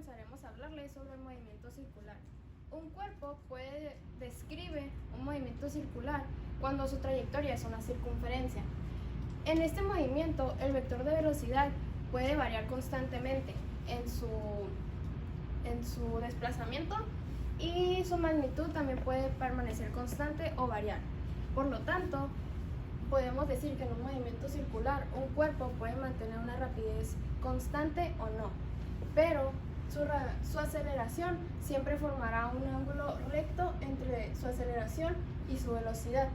comenzaremos a hablarles sobre el movimiento circular. Un cuerpo describe un movimiento circular cuando su trayectoria es una circunferencia. En este movimiento, el vector de velocidad puede variar constantemente en su desplazamiento y su magnitud también puede permanecer constante o variar. Por lo tanto, podemos decir que en un movimiento circular un cuerpo puede mantener una rapidez constante o no, pero su aceleración siempre formará un ángulo recto entre su aceleración y su velocidad.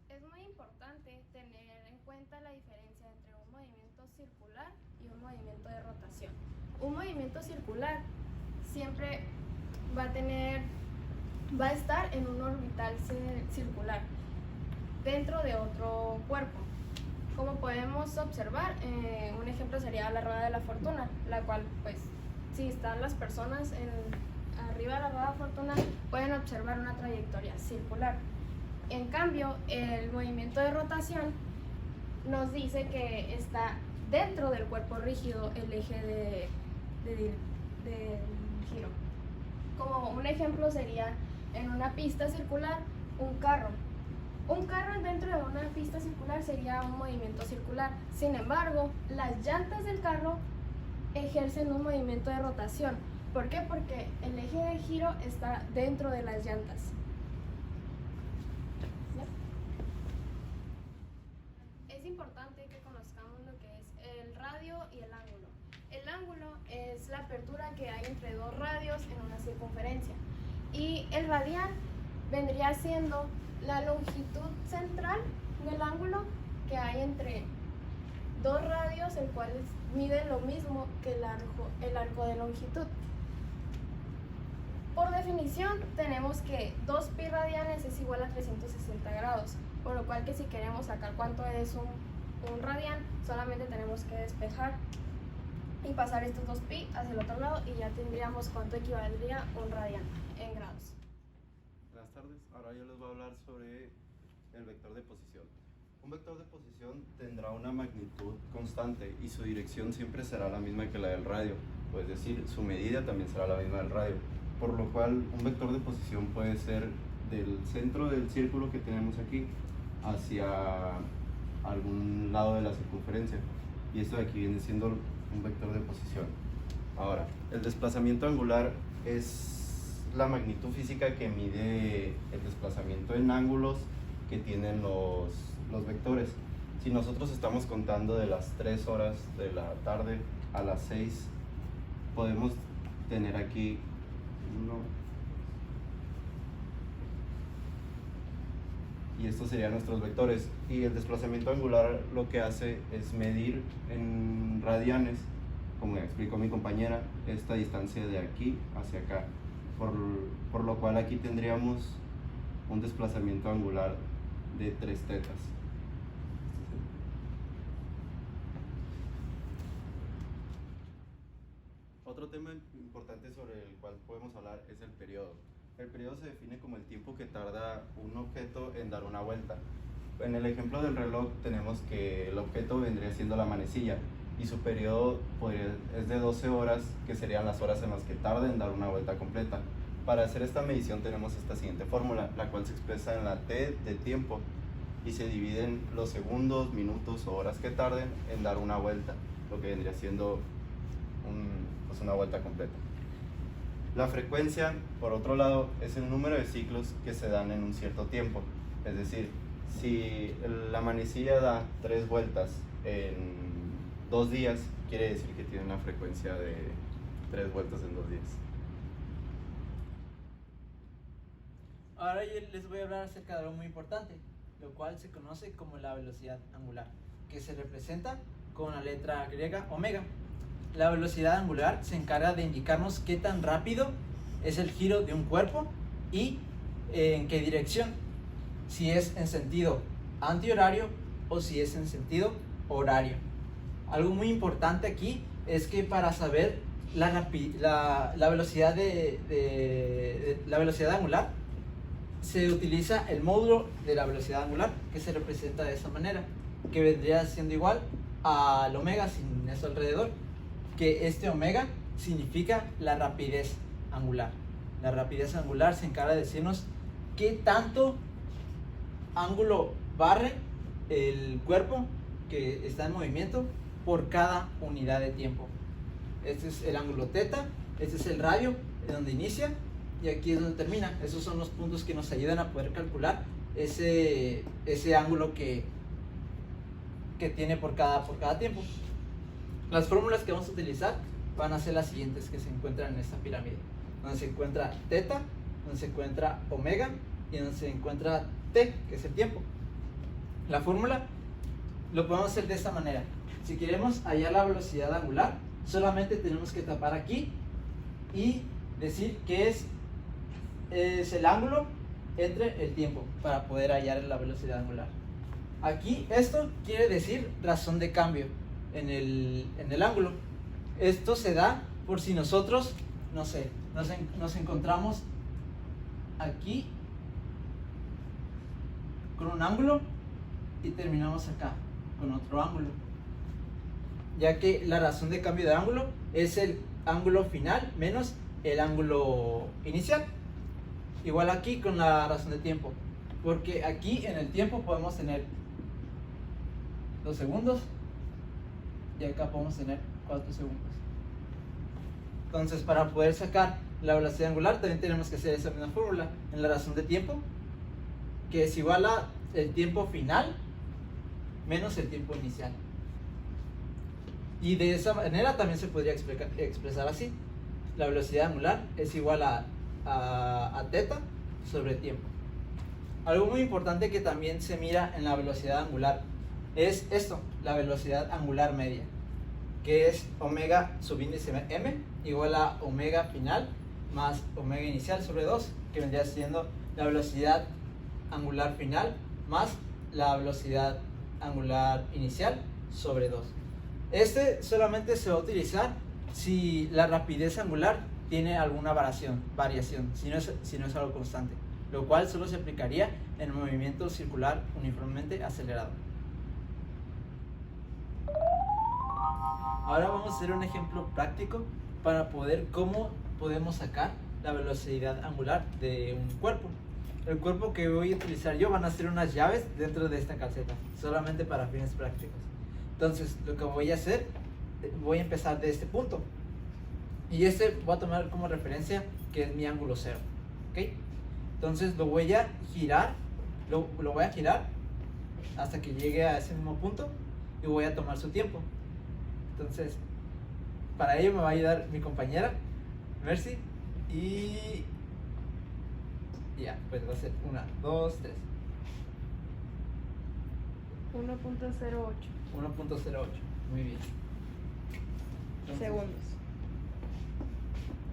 Es muy importante tener en cuenta la diferencia entre un movimiento circular y un movimiento de rotación. Un movimiento circular siempre va a estar en un orbital circular dentro de otro cuerpo. Como podemos observar, un ejemplo sería la rueda de la fortuna, la cual, pues, si están las personas arriba de la rueda de la fortuna, pueden observar una trayectoria circular. En cambio, el movimiento de rotación nos dice que está dentro del cuerpo rígido el eje del giro. Como un ejemplo sería en una pista circular un carro. Un carro dentro de una pista circular sería un movimiento circular. Sin embargo, las llantas del carro ejercen un movimiento de rotación. ¿Por qué? Porque el eje de giro está dentro de las llantas. Es importante que conozcamos lo que es el radio y el ángulo. El ángulo es la apertura que hay entre dos radios en una circunferencia. Y el radial vendría siendo la longitud central del ángulo que hay entre dos radios, el cual mide lo mismo que el arco de longitud. Por definición, tenemos que 2pi radianes es igual a 360 grados, por lo cual que si queremos sacar cuánto es un radian, solamente tenemos que despejar y pasar estos 2pi hacia el otro lado y ya tendríamos cuánto equivaldría un radian en grados. Buenas tardes, ahora yo les voy a hablar sobre el vector de posición. Un vector de posición tendrá una magnitud constante y su dirección siempre será la misma que la del radio, es decir, su medida también será la misma del radio, por lo cual un vector de posición puede ser del centro del círculo que tenemos aquí hacia algún lado de la circunferencia, y esto de aquí viene siendo un vector de posición. Ahora, el desplazamiento angular es la magnitud física que mide el desplazamiento en ángulos que tienen los vectores. Si nosotros estamos contando de las 3 horas de la tarde a las 6, podemos tener aquí y estos serían nuestros vectores, y el desplazamiento angular lo que hace es medir en radianes, como explicó mi compañera, esta distancia de aquí hacia acá, por lo cual aquí tendríamos un desplazamiento angular de 3 tetas. Otro tema importante sobre el cual podemos hablar es el periodo. El periodo se define como el tiempo que tarda un objeto en dar una vuelta. En el ejemplo del reloj tenemos que el objeto vendría siendo la manecilla y su periodo es de 12 horas, que serían las horas en las que tarda en dar una vuelta completa. Para hacer esta medición tenemos esta siguiente fórmula, la cual se expresa en la t de tiempo y se dividen los segundos, minutos o horas que tarden en dar una vuelta, lo que vendría siendo una vuelta completa. La frecuencia, por otro lado, es el número de ciclos que se dan en un cierto tiempo. Es decir, si la manecilla da 3 vueltas en 2 días, quiere decir que tiene una frecuencia de 3 vueltas en 2 días. Ahora yo les voy a hablar acerca de algo muy importante, lo cual se conoce como la velocidad angular, que se representa con la letra griega omega. La velocidad angular se encarga de indicarnos qué tan rápido es el giro de un cuerpo y en qué dirección, si es en sentido antihorario o si es en sentido horario. Algo muy importante aquí es que para saber la velocidad la velocidad angular, se utiliza el módulo de la velocidad angular, que se representa de esa manera, que vendría siendo igual al omega sin eso alrededor. que este omega significa la rapidez angular. La rapidez angular se encarga de decirnos qué tanto ángulo barre el cuerpo que está en movimiento por cada unidad de tiempo. Este es el ángulo teta, este es el radio de donde inicia y aquí es donde termina. Esos son los puntos que nos ayudan a poder calcular ese ángulo que tiene por cada tiempo. Las fórmulas que vamos a utilizar van a ser las siguientes que se encuentran en esta pirámide, donde se encuentra teta, donde se encuentra omega y donde se encuentra t, que es el tiempo. La fórmula lo podemos hacer de esta manera. Si queremos hallar la velocidad angular, solamente tenemos que tapar aquí y decir que es el ángulo entre el tiempo para poder hallar la velocidad angular. Aquí esto quiere decir razón de cambio en el ángulo. Esto se da por si nosotros, no sé, nos encontramos aquí con un ángulo y terminamos acá con otro ángulo, ya que la razón de cambio de ángulo es el ángulo final menos el ángulo inicial. Igual aquí con la razón de tiempo, porque aquí en el tiempo podemos tener 2 segundos y acá podemos tener 4 segundos. Entonces, para poder sacar la velocidad angular también tenemos que hacer esa misma fórmula en la razón de tiempo, que es igual a el tiempo final menos el tiempo inicial. Y de esa manera también se podría expresar así: la velocidad angular es igual a teta sobre tiempo. Algo muy importante que también se mira en la velocidad angular es esto, la velocidad angular media, que es omega subíndice m igual a omega final más omega inicial sobre 2, que vendría siendo la velocidad angular final más la velocidad angular inicial sobre 2. Este solamente se va a utilizar si la rapidez angular tiene alguna variación, si no es algo constante, lo cual solo se aplicaría en un movimiento circular uniformemente acelerado. Ahora vamos a hacer un ejemplo práctico para poder cómo podemos sacar la velocidad angular de un cuerpo. El cuerpo que voy a utilizar yo van a ser unas llaves dentro de esta calceta, solamente para fines prácticos. Entonces, lo que voy a hacer, voy a empezar de este punto. Y voy a tomar como referencia que es mi ángulo cero. ¿Ok? Entonces lo voy a girar, lo voy a girar hasta que llegue a ese mismo punto y voy a tomar su tiempo. Entonces, para ello me va a ayudar mi compañera, Mercy. Y ya, pues va a ser 1, 2, 3. 1.08 1.08, muy bien. Entonces, segundos.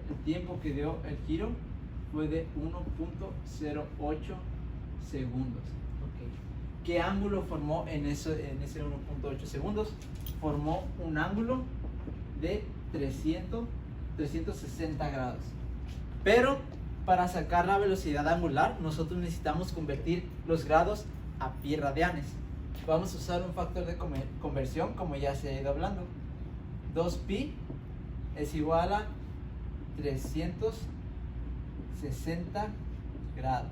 El tiempo que dio el giro fue de 1.08 segundos. Okay. ¿Qué ángulo formó en ese 1.8 segundos? Formó un ángulo de 360 grados. Pero para sacar la velocidad angular, nosotros necesitamos convertir los grados a pi radianes. Vamos a usar un factor de conversión, como ya se ha ido hablando. 2pi es igual a 360 grados.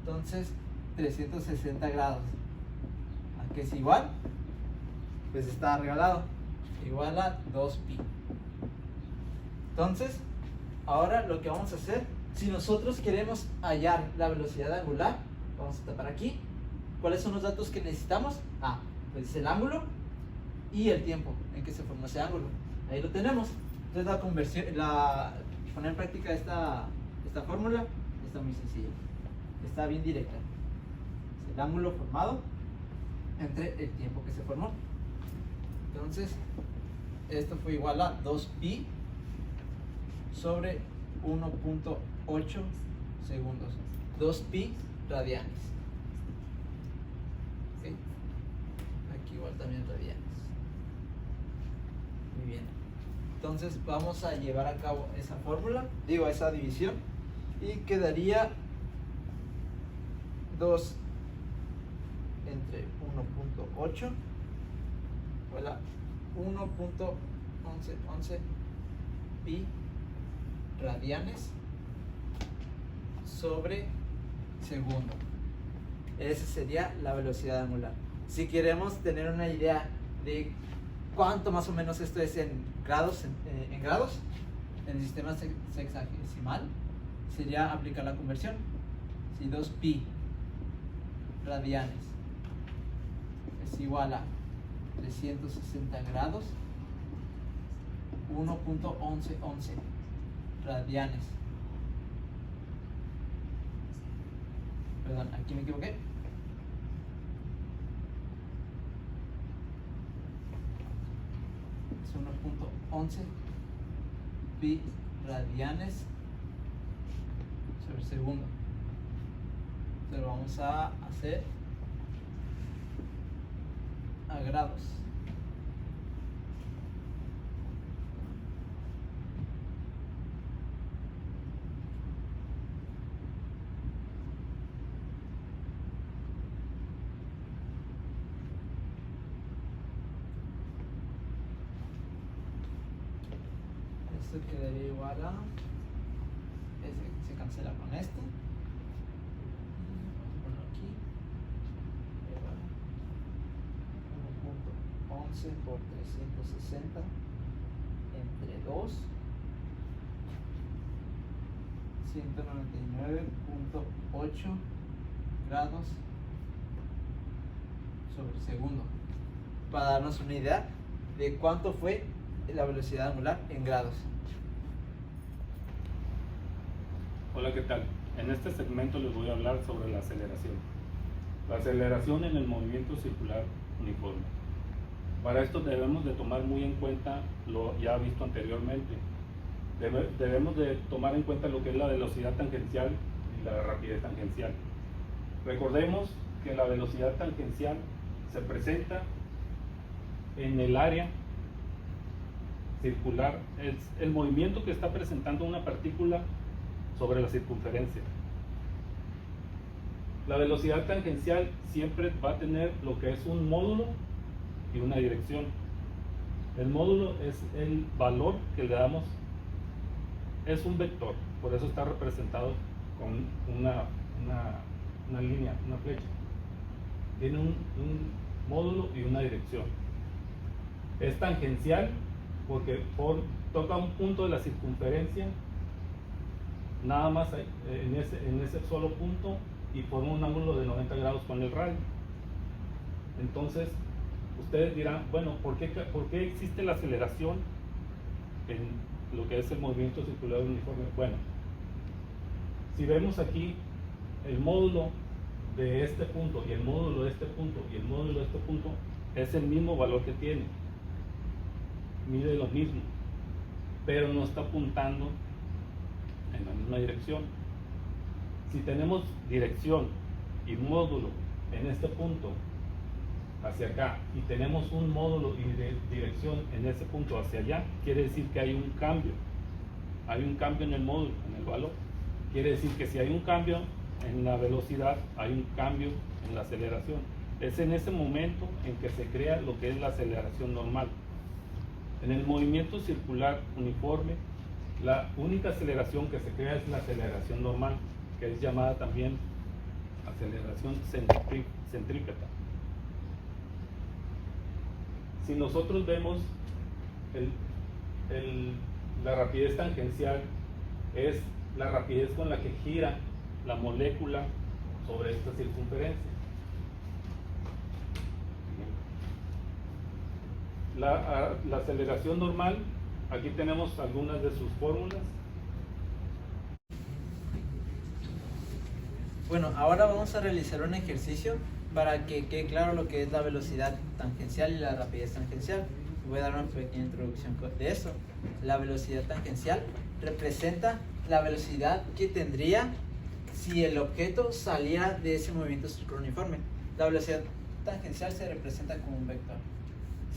Entonces, 360 grados, ¿a qué es igual? Pues está regalado, igual a 2pi. Entonces, ahora lo que vamos a hacer, si nosotros queremos hallar la velocidad angular, vamos a tapar aquí. ¿Cuáles son los datos que necesitamos? Pues el ángulo y el tiempo en que se formó ese ángulo. Ahí lo tenemos. Entonces la conversión, poner en práctica esta fórmula está muy sencilla. Está bien directa. Es el ángulo formado entre el tiempo que se formó. Entonces, esto fue igual a 2pi sobre 1.8 segundos. 2pi radianes. ¿Okay? Aquí igual también radianes. Muy bien. Entonces vamos a llevar a cabo esa fórmula, esa división, y quedaría 2 entre 1.8 igual a 1.1111 pi radianes sobre segundo. Esa sería la velocidad angular. Si queremos tener una idea de cuánto más o menos esto es en grados, en el sistema sexagesimal, sería aplicar la conversión. Si 2 pi radianes es igual a 360 grados, 1.1111 radianes. Perdón, aquí me equivoqué. Es 1.11 pi radianes sobre segundo. Entonces vamos a hacer a grados. Esto quedaría igual a, se cancela con este. Bueno, aquí igual a 1.11 por 360 entre 2, 199.8 grados sobre segundo, para darnos una idea de cuánto fue la velocidad angular en grados. Hola, ¿qué tal? En este segmento les voy a hablar sobre la aceleración. La aceleración en el movimiento circular uniforme. Para esto debemos de tomar muy en cuenta lo ya visto anteriormente. Debemos de tomar en cuenta lo que es la velocidad tangencial y la rapidez tangencial. Recordemos que la velocidad tangencial se presenta en el área circular, es el movimiento que está presentando una partícula sobre la circunferencia. La velocidad tangencial siempre va a tener lo que es un módulo y una dirección. El módulo es el valor que le damos, es un vector, por eso está representado con una línea, una flecha. Tiene un módulo y una dirección. Es tangencial porque toca un punto de la circunferencia, nada más en ese solo punto, y forma un ángulo de 90 grados con el radio. Entonces ustedes dirán, bueno, ¿por qué existe la aceleración en lo que es el movimiento circular uniforme? Bueno, si vemos aquí el módulo de este punto y el módulo de este punto y el módulo de este punto, es el mismo valor que tiene, mide lo mismo, pero no está apuntando en la misma dirección. Si tenemos dirección y módulo en este punto hacia acá y tenemos un módulo y dirección en ese punto hacia allá, quiere decir que hay un cambio en el módulo, en el valor. Quiere decir que si hay un cambio en la velocidad, hay un cambio en la aceleración. Es en ese momento en que se crea lo que es la aceleración normal. En el movimiento circular uniforme, la única aceleración que se crea es la aceleración normal, que es llamada también aceleración centrípeta. Si nosotros vemos la rapidez tangencial, es la rapidez con la que gira la molécula sobre esta circunferencia. La aceleración normal, aquí tenemos algunas de sus fórmulas. Bueno, ahora vamos a realizar un ejercicio para que quede claro lo que es la velocidad tangencial y la rapidez tangencial. Voy a dar una pequeña introducción de eso. La velocidad tangencial representa la velocidad que tendría si el objeto saliera de ese movimiento circular uniforme. La velocidad tangencial se representa como un vector.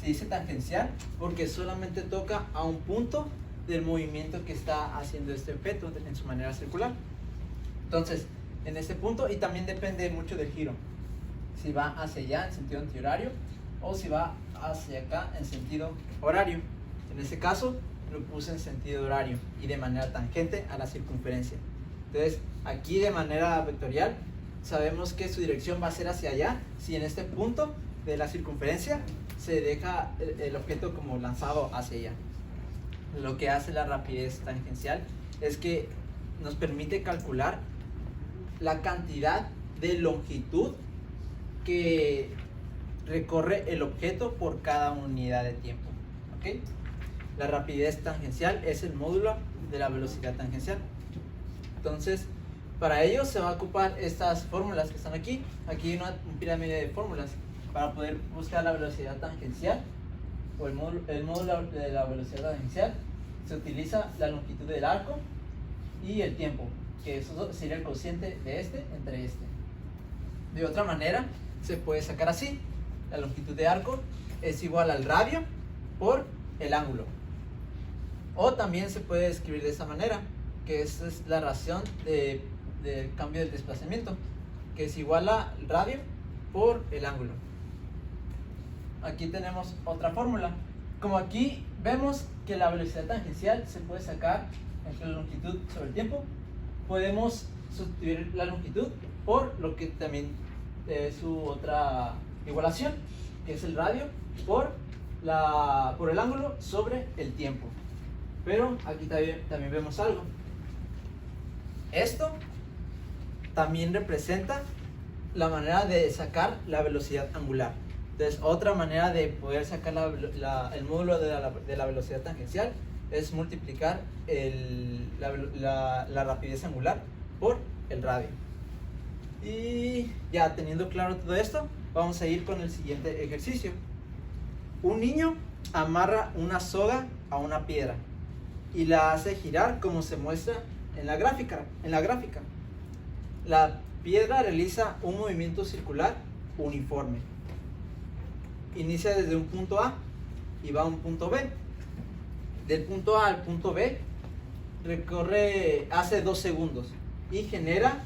Se dice tangencial porque solamente toca a un punto del movimiento que está haciendo este objeto en su manera circular. Entonces, en este punto, y también depende mucho del giro, si va hacia allá en sentido antihorario o si va hacia acá en sentido horario. En este caso lo puse en sentido horario y de manera tangente a la circunferencia. Entonces aquí de manera vectorial sabemos que su dirección va a ser hacia allá si en este punto de la circunferencia se deja el objeto como lanzado hacia allá. Lo que hace la rapidez tangencial es que nos permite calcular la cantidad de longitud que recorre el objeto por cada unidad de tiempo. ¿Ok? La rapidez tangencial es el módulo de la velocidad tangencial. Entonces, para ello se va a ocupar estas fórmulas que están aquí. Aquí hay una pirámide de fórmulas para poder buscar la velocidad tangencial o el módulo de la velocidad tangencial. Se utiliza la longitud del arco y el tiempo, que eso sería el cociente de este entre este. De otra manera, se puede sacar así: la longitud de arco es igual al radio por el ángulo. O también se puede escribir de esta manera, que esta es la razón del cambio del desplazamiento, que es igual a radio por el ángulo. Aquí tenemos otra fórmula. Como aquí vemos que la velocidad tangencial se puede sacar entre la longitud sobre el tiempo, podemos sustituir la longitud por lo que también es su otra igualación, que es el radio por el ángulo sobre el tiempo. Pero aquí también vemos algo. Esto también representa la manera de sacar la velocidad angular. Entonces, otra manera de poder sacar el módulo de la velocidad tangencial es multiplicar la rapidez angular por el radio. Y ya teniendo claro todo esto, vamos a ir con el siguiente ejercicio. Un niño amarra una soga a una piedra y la hace girar como se muestra en la gráfica. La piedra realiza un movimiento circular uniforme. Inicia desde un punto A y va a un punto B. Del punto A al punto B hace 2 segundos y genera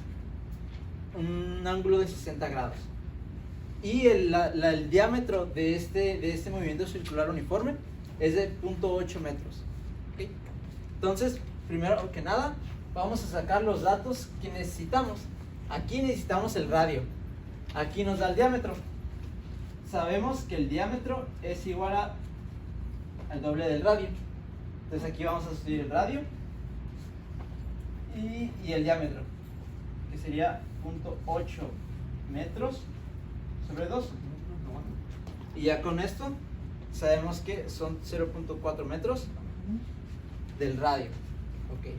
un ángulo de 60 grados. Y el diámetro de este movimiento circular uniforme es de 0.8 metros. ¿Okay? Entonces, primero que nada, vamos a sacar los datos que necesitamos. Aquí necesitamos el radio. Aquí nos da el diámetro. Sabemos que el diámetro es igual al doble del radio. Entonces aquí vamos a sustituir el radio y el diámetro, que sería 0.8 metros sobre 2. Y ya con esto sabemos que son 0.4 metros del radio. Okay.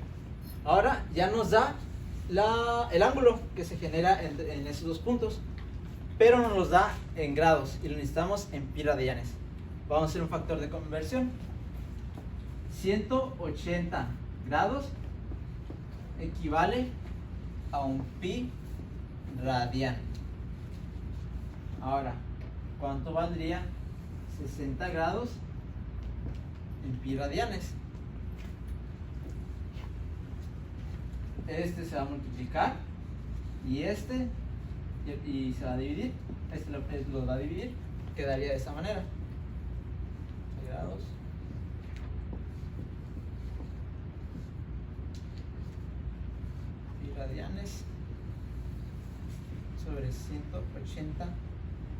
Ahora ya nos da el ángulo que se genera en esos dos puntos, pero nos los da en grados y lo necesitamos en pi radianes. Vamos a hacer un factor de conversión. 180 grados equivale a un pi radian. Ahora, ¿cuánto valdría 60 grados en pi radianes? Este se va a multiplicar y y se va a dividir. Este lo va a dividir, quedaría de esa manera: grados pi radianes sobre 180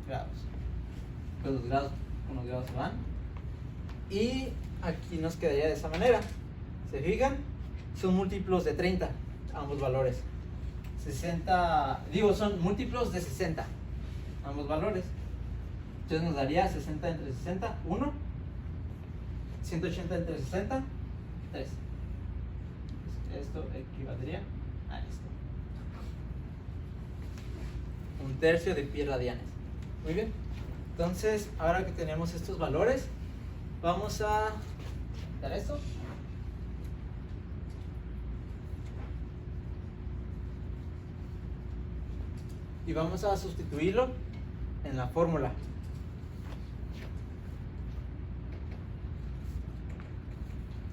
grados. Pues los grados con los grados se van y aquí nos quedaría de esa manera. ¿Se fijan? Son múltiplos de 30 ambos valores. 60, son múltiplos de 60 ambos valores. Entonces nos daría 60 entre 60, 1. 180 entre 60, 3. Esto equivaldría a esto: 1/3 de pi radianes. Muy bien. Entonces, ahora que tenemos estos valores, vamos a dar esto. Y vamos a sustituirlo en la fórmula.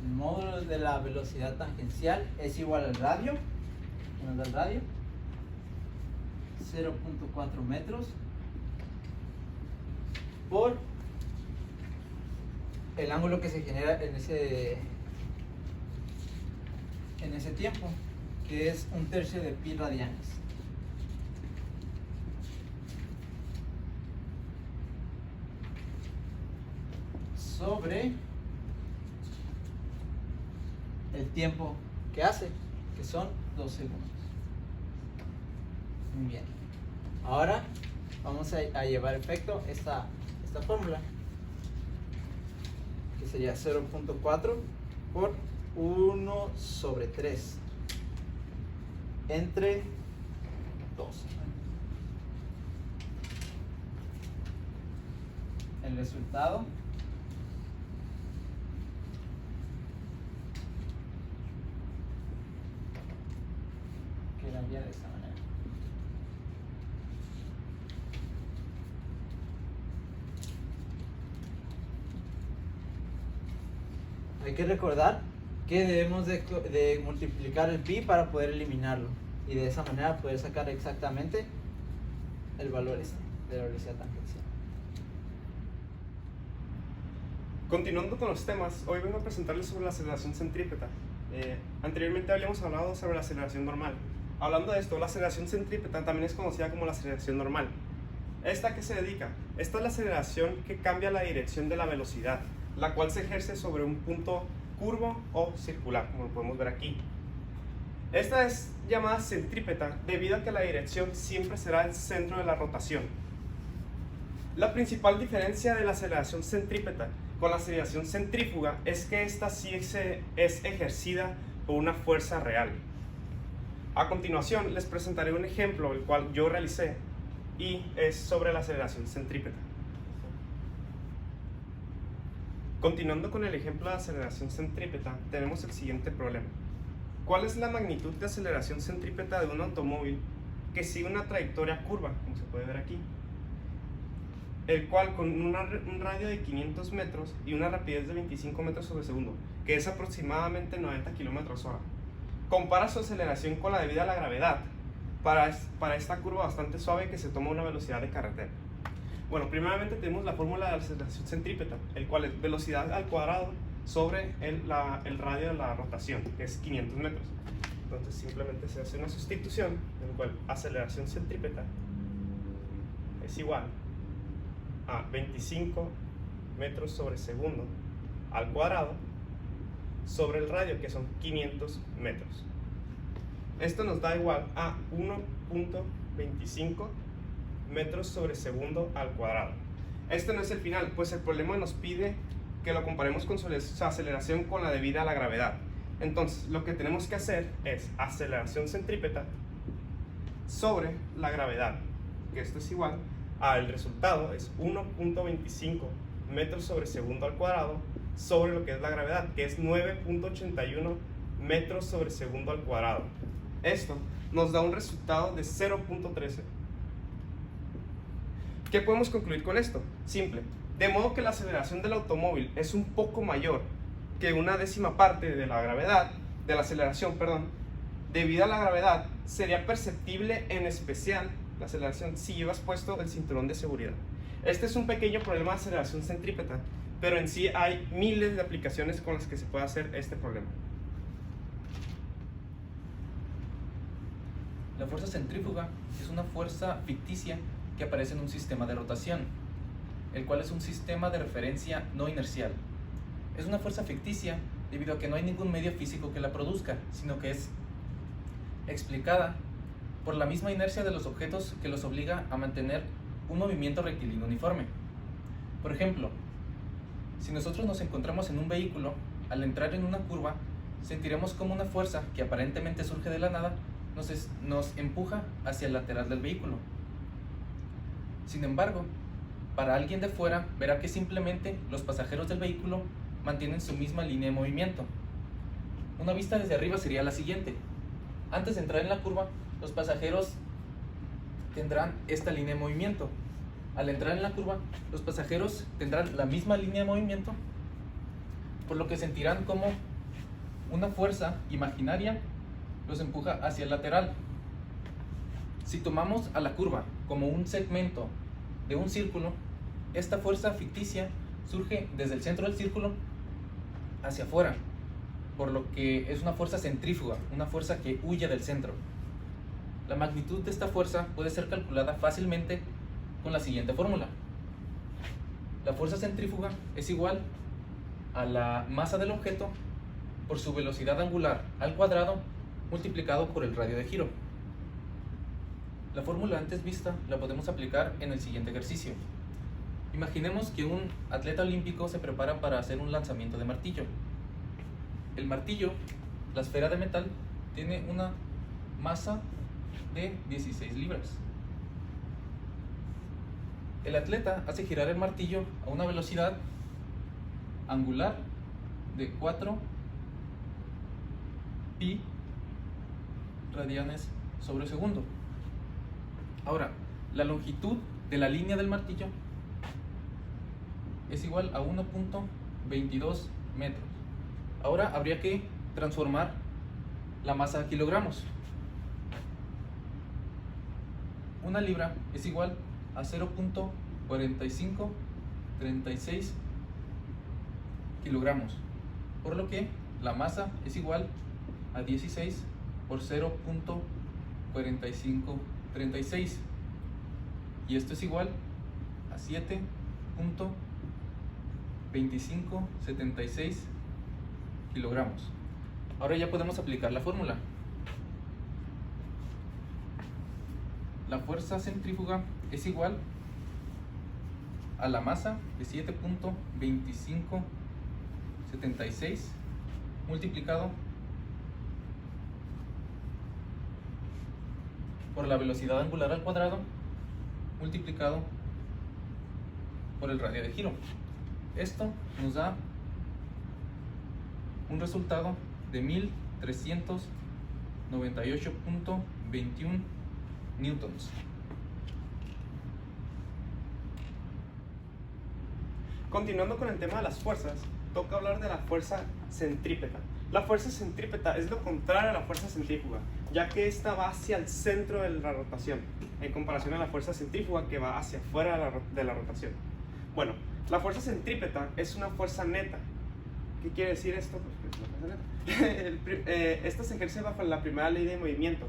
El módulo de la velocidad tangencial es igual al radio. ¿Qué nos da el radio? 0.4 metros por el ángulo que se genera en ese tiempo, que es 1/3 de pi radianes. Sobre el tiempo que hace, que son 2 segundos. Muy bien. Ahora vamos a llevar a efecto esta fórmula, que sería 0.4 por 1/3 entre 2. El resultado quedaría de esta manera. Hay que recordar que debemos de multiplicar el pi para poder eliminarlo, y de esa manera poder sacar exactamente el valor de la velocidad tangencial. Continuando con los temas, hoy vengo a presentarles sobre la aceleración centrípeta. Anteriormente habíamos hablado sobre la aceleración normal. Hablando de esto, la aceleración centrípeta también es conocida como la aceleración normal. ¿Esta a qué se dedica? Esta es la aceleración que cambia la dirección de la velocidad, la cual se ejerce sobre un punto curvo o circular, como lo podemos ver aquí. Esta es llamada centrípeta debido a que la dirección siempre será el centro de la rotación. La principal diferencia de la aceleración centrípeta con la aceleración centrífuga es que esta sí es ejercida por una fuerza real. A continuación les presentaré un ejemplo el cual yo realicé y es sobre la aceleración centrípeta. Continuando con el ejemplo de aceleración centrípeta, tenemos el siguiente problema. ¿Cuál es la magnitud de aceleración centrípeta de un automóvil que sigue una trayectoria curva, como se puede ver aquí? El cual con un radio de 500 metros y una rapidez de 25 metros sobre segundo, que es aproximadamente 90 km/h. Compara su aceleración con la debida a la gravedad para esta curva bastante suave que se toma a una velocidad de carretera. Bueno, primeramente tenemos la fórmula de la aceleración centrípeta, el cual es velocidad al cuadrado sobre el radio de la rotación, que es 500 metros. Entonces simplemente se hace una sustitución, en la cual aceleración centrípeta es igual a 25 metros sobre segundo al cuadrado sobre el radio, que son 500 metros. Esto nos da igual a 1.25 metros sobre segundo al cuadrado. Este no es el final, pues el problema nos pide que lo comparemos con su aceleración con la debida a la gravedad. Entonces lo que tenemos que hacer es aceleración centrípeta sobre la gravedad, que esto es igual al resultado, es 1.25 metros sobre segundo al cuadrado sobre lo que es la gravedad, que es 9.81 metros sobre segundo al cuadrado. Esto nos da un resultado de 0.13. ¿Qué podemos concluir con esto? Simple. De modo que la aceleración del automóvil es un poco mayor que una décima parte de la gravedad, de la aceleración, perdón, debido a la gravedad, sería perceptible en especial la aceleración si llevas puesto el cinturón de seguridad. Este es un pequeño problema de aceleración centrípeta, pero en sí hay miles de aplicaciones con las que se puede hacer este problema. La fuerza centrífuga es una fuerza ficticia que aparece en un sistema de rotación, el cual es un sistema de referencia no inercial. Es una fuerza ficticia debido a que no hay ningún medio físico que la produzca, sino que es explicada por la misma inercia de los objetos que los obliga a mantener un movimiento rectilíneo uniforme. Por ejemplo, si nosotros nos encontramos en un vehículo, al entrar en una curva, sentiremos como una fuerza que aparentemente surge de la nada nos empuja hacia el lateral del vehículo. Sin embargo, para alguien de fuera verá que simplemente los pasajeros del vehículo mantienen su misma línea de movimiento. Una vista desde arriba sería la siguiente. Antes de entrar en la curva, los pasajeros tendrán esta línea de movimiento. Al entrar en la curva, los pasajeros tendrán la misma línea de movimiento, por lo que sentirán como una fuerza imaginaria los empuja hacia el lateral. Si tomamos a la curva como un segmento de un círculo, esta fuerza ficticia surge desde el centro del círculo hacia afuera, por lo que es una fuerza centrífuga, una fuerza que huye del centro. La magnitud de esta fuerza puede ser calculada fácilmente con la siguiente fórmula. La fuerza centrífuga es igual a la masa del objeto por su velocidad angular al cuadrado multiplicado por el radio de giro. La fórmula antes vista la podemos aplicar en el siguiente ejercicio. Imaginemos que un atleta olímpico se prepara para hacer un lanzamiento de martillo. El martillo, la esfera de metal, tiene una masa de 16 libras. El atleta hace girar el martillo a una velocidad angular de 4 pi radianes sobre segundo. Ahora, la longitud de la línea del martillo es igual a 1.22 metros. Ahora habría que transformar la masa a kilogramos. Una libra es igual a 0.4536 kilogramos, por lo que la masa es igual a 16 por 0.4536, y esto es igual a 7.2576 kilogramos. Ahora ya podemos aplicar la fórmula. La fuerza centrífuga es igual a la masa de 7.2576 multiplicado por la velocidad angular al cuadrado multiplicado por el radio de giro. Esto nos da un resultado de 1398.21 newtons. Continuando con el tema de las fuerzas, toca hablar de la fuerza centrípeta. La fuerza centrípeta es lo contrario a la fuerza centrífuga, ya que esta va hacia el centro de la rotación, en comparación a la fuerza centrífuga que va hacia afuera de la rotación. Bueno, la fuerza centrípeta es una fuerza neta. ¿Qué quiere decir esto? Pues es una fuerza neta. Esta se ejerce bajo la primera ley de movimiento,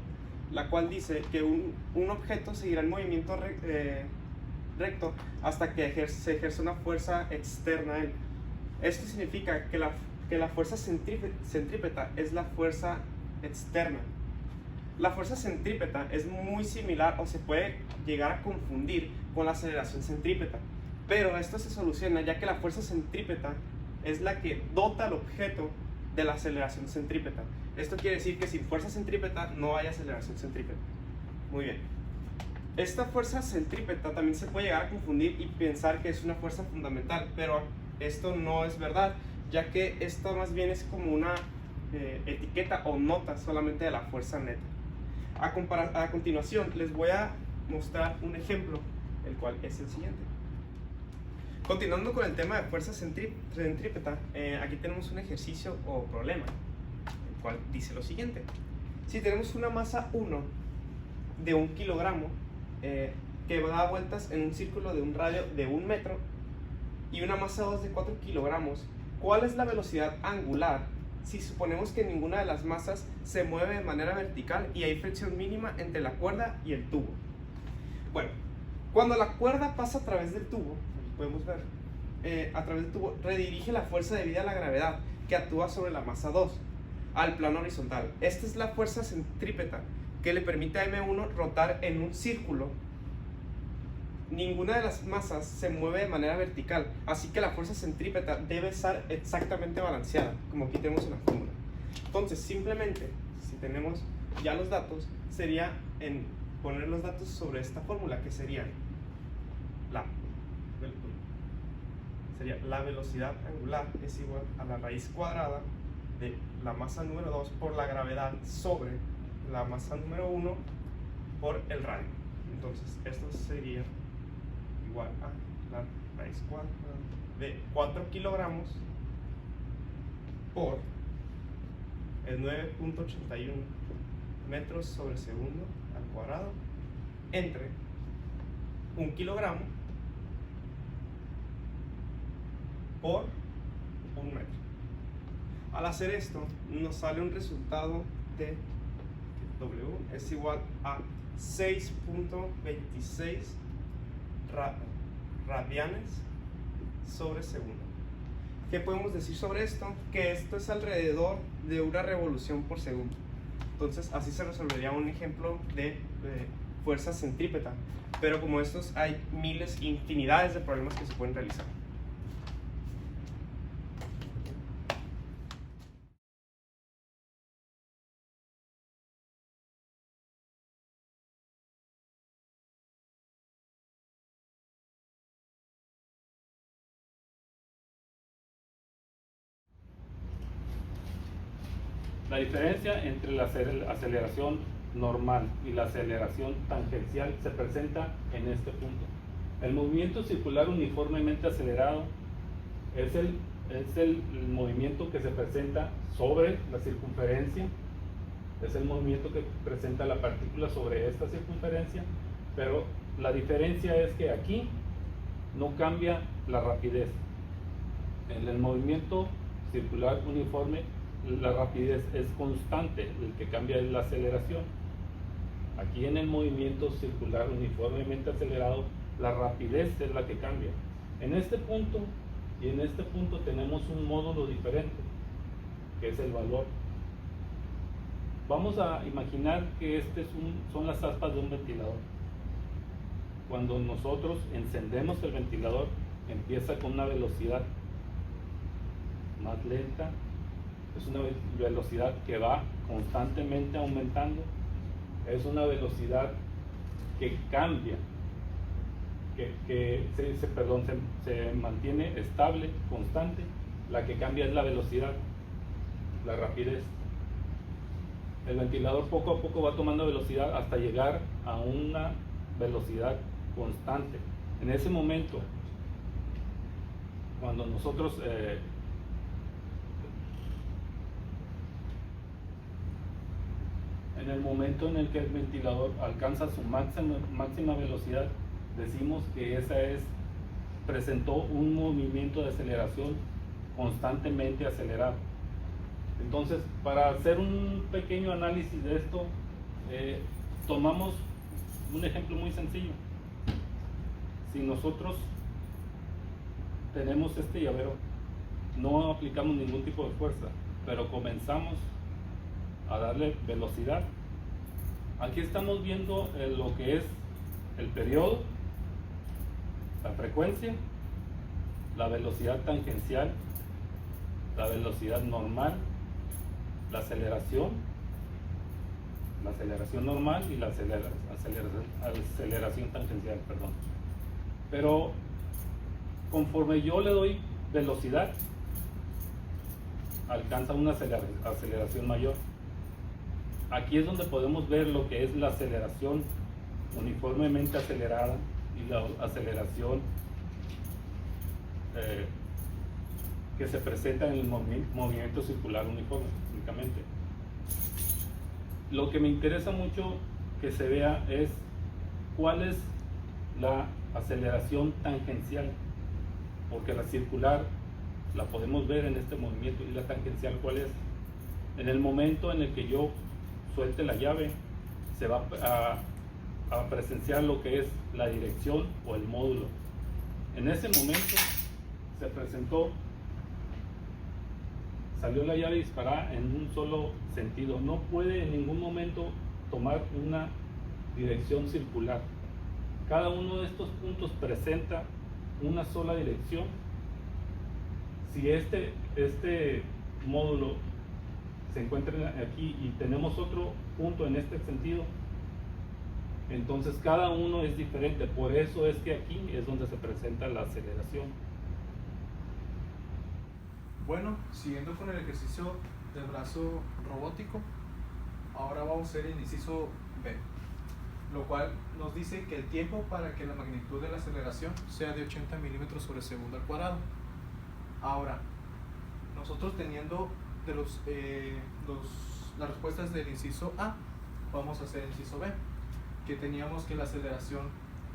la cual dice que un objeto seguirá el movimiento recto hasta que se ejerce una fuerza externa a él. Esto significa que la fuerza centrípeta es la fuerza externa. La fuerza centrípeta es muy similar o se puede llegar a confundir con la aceleración centrípeta, pero esto se soluciona ya que la fuerza centrípeta es la que dota al objeto de la aceleración centrípeta. Esto quiere decir que sin fuerza centrípeta no hay aceleración centrípeta. Muy bien. Esta fuerza centrípeta también se puede llegar a confundir y pensar que es una fuerza fundamental, pero esto no es verdad, ya que esto más bien es como una etiqueta o nota solamente de la fuerza neta. A continuación les voy a mostrar un ejemplo, el cual es el siguiente. Continuando con el tema de fuerza centrípeta, aquí tenemos un ejercicio o problema, el cual dice lo siguiente. Si tenemos una masa 1 de 1 kilogramo que da vueltas en un círculo de un radio de 1 metro y una masa 2 de 4 kilogramos, ¿cuál es la velocidad angular si suponemos que ninguna de las masas se mueve de manera vertical y hay fricción mínima entre la cuerda y el tubo? Bueno, cuando la cuerda pasa a través del tubo, aquí podemos ver, a través del tubo, redirige la fuerza debida a la gravedad que actúa sobre la masa 2 al plano horizontal. Esta es la fuerza centrípeta que le permite a M1 rotar en un círculo. Ninguna de las masas se mueve de manera vertical, así que la fuerza centrípeta debe estar exactamente balanceada, como aquí tenemos en la fórmula. Entonces, simplemente, si tenemos ya los datos, sería en poner los datos sobre esta fórmula, que sería la velocidad angular es igual a la raíz cuadrada de la masa número 2 por la gravedad sobre la masa número 1 por el radio. Entonces, esto sería igual a la raíz cuadrada de 4 kilogramos por el 9.81 metros sobre segundo al cuadrado entre 1 kilogramo por 1 metro. Al hacer esto, nos sale un resultado de W es igual a 6.26 radianes sobre segundo. ¿Qué podemos decir sobre esto? Que esto es alrededor de una revolución por segundo. Entonces, así se resolvería un ejemplo de fuerza centrípeta. Pero como estos, hay miles, infinidades de problemas que se pueden realizar. La diferencia entre la aceleración normal y la aceleración tangencial se presenta en este punto. El movimiento circular uniformemente acelerado es el movimiento que se presenta sobre la circunferencia, es el movimiento que presenta la partícula sobre esta circunferencia, pero la diferencia es que aquí no cambia la rapidez. En el movimiento circular uniforme la rapidez es constante, el que cambia es la aceleración. Aquí en el movimiento circular uniformemente acelerado, la rapidez es la que cambia. En este punto y en este punto tenemos un módulo diferente, que es el valor. Vamos a imaginar que son las aspas de un ventilador. Cuando nosotros encendemos el ventilador, empieza con una velocidad más lenta. Es una velocidad que va constantemente aumentando. Es una velocidad que cambia, que se mantiene estable, constante. La que cambia es la velocidad, la rapidez. El ventilador poco a poco va tomando velocidad hasta llegar a una velocidad constante. En ese momento, cuando nosotros en el momento en el que el ventilador alcanza su máxima velocidad, decimos que presentó un movimiento de aceleración constantemente acelerado. Entonces, para hacer un pequeño análisis de esto, tomamos un ejemplo muy sencillo. Si nosotros tenemos este llavero, no aplicamos ningún tipo de fuerza, pero comenzamos a darle velocidad. Aquí estamos viendo lo que es el periodo, la frecuencia, la velocidad tangencial, la velocidad normal, la aceleración normal y la aceleración tangencial, perdón. Pero conforme yo le doy velocidad, alcanza una aceleración mayor. Aquí es donde podemos ver lo que es la aceleración uniformemente acelerada y la aceleración que se presenta en el movimiento circular uniforme únicamente. Lo que me interesa mucho que se vea es cuál es la aceleración tangencial, porque la circular la podemos ver en este movimiento, y la tangencial cuál es. En el momento en el que yo suelte la llave, se va a presenciar lo que es la dirección o el módulo. En ese momento se presentó, salió la llave disparada en un solo sentido. No puede en ningún momento tomar una dirección circular. Cada uno de estos puntos presenta una sola dirección. Si este módulo se encuentra aquí y tenemos otro punto en este sentido, entonces cada uno es diferente. Por eso es que aquí es donde se presenta la aceleración. Bueno, siguiendo con el ejercicio del brazo robótico, ahora vamos a hacer el inciso B, lo cual nos dice que el tiempo para que la magnitud de la aceleración sea de 80 milímetros sobre segundo al cuadrado. Ahora, nosotros teniendo las respuestas del inciso A, vamos a hacer el inciso B, que teníamos que la aceleración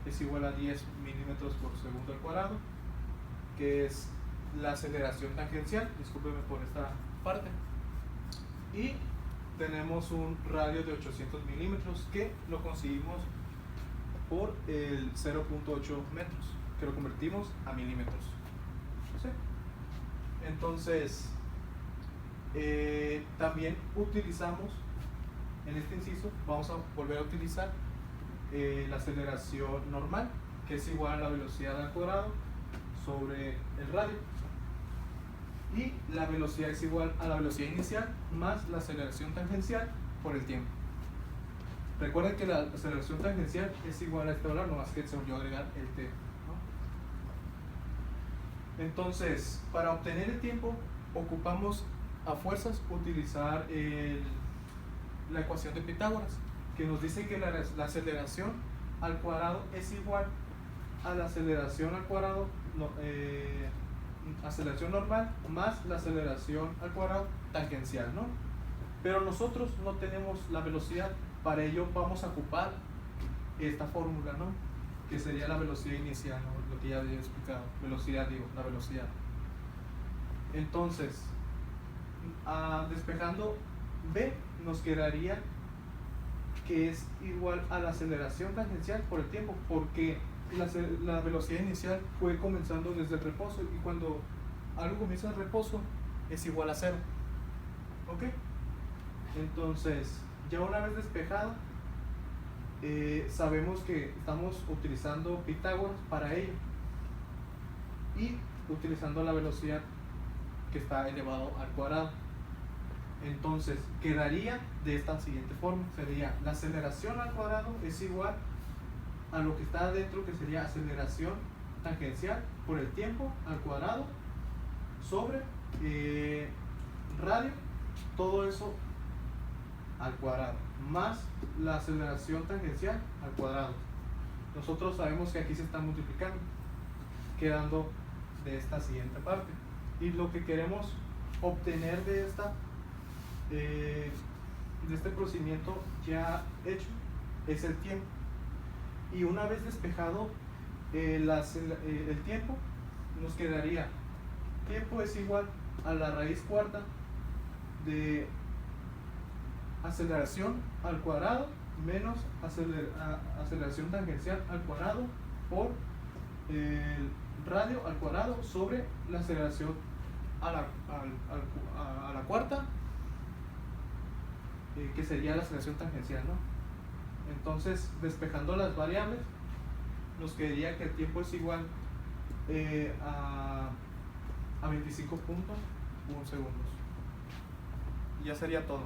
es igual a 10 milímetros por segundo al cuadrado, que es la aceleración tangencial, discúlpeme por esta parte, y tenemos un radio de 800 milímetros que lo conseguimos por el 0.8 metros, que lo convertimos a milímetros. ¿Sí? Entonces, también utilizamos, en este inciso, vamos a volver a utilizar la aceleración normal, que es igual a la velocidad al cuadrado sobre el radio. Y la velocidad es igual a la velocidad inicial más la aceleración tangencial por el tiempo. Recuerden que la aceleración tangencial es igual a este valor, no más que se olvidó agregar el t, ¿no? Entonces, para obtener el tiempo, ocupamos a fuerzas utilizar la ecuación de Pitágoras, que nos dice que la aceleración al cuadrado es igual a la aceleración al cuadrado, aceleración normal más la aceleración al cuadrado tangencial, ¿no? Pero nosotros no tenemos la velocidad, para ello vamos a ocupar esta fórmula, ¿no? Que sería la velocidad inicial, ¿no? Lo que ya había explicado, la velocidad. Entonces, despejando B, nos quedaría que es igual a la aceleración tangencial por el tiempo, porque la velocidad inicial fue comenzando desde el reposo, y cuando algo comienza el reposo es igual a 0. ¿Ok? Entonces, ya una vez despejado, sabemos que estamos utilizando Pitágoras para ello, y utilizando la velocidad que está elevado al cuadrado. Entonces quedaría de esta siguiente forma: sería la aceleración al cuadrado es igual a lo que está adentro, que sería aceleración tangencial por el tiempo al cuadrado sobre radio, todo eso al cuadrado, más la aceleración tangencial al cuadrado. Nosotros sabemos que aquí se está multiplicando, quedando de esta siguiente parte, y lo que queremos obtener de este procedimiento ya hecho es el tiempo. Y una vez despejado el tiempo, nos quedaría tiempo es igual a la raíz cuarta de aceleración al cuadrado menos aceleración tangencial al cuadrado por el radio al cuadrado sobre la aceleración a la cuarta, que sería la aceleración tangencial, ¿no? Entonces, despejando las variables, nos quedaría que el tiempo es igual a 25.1 segundos. Y ya sería todo.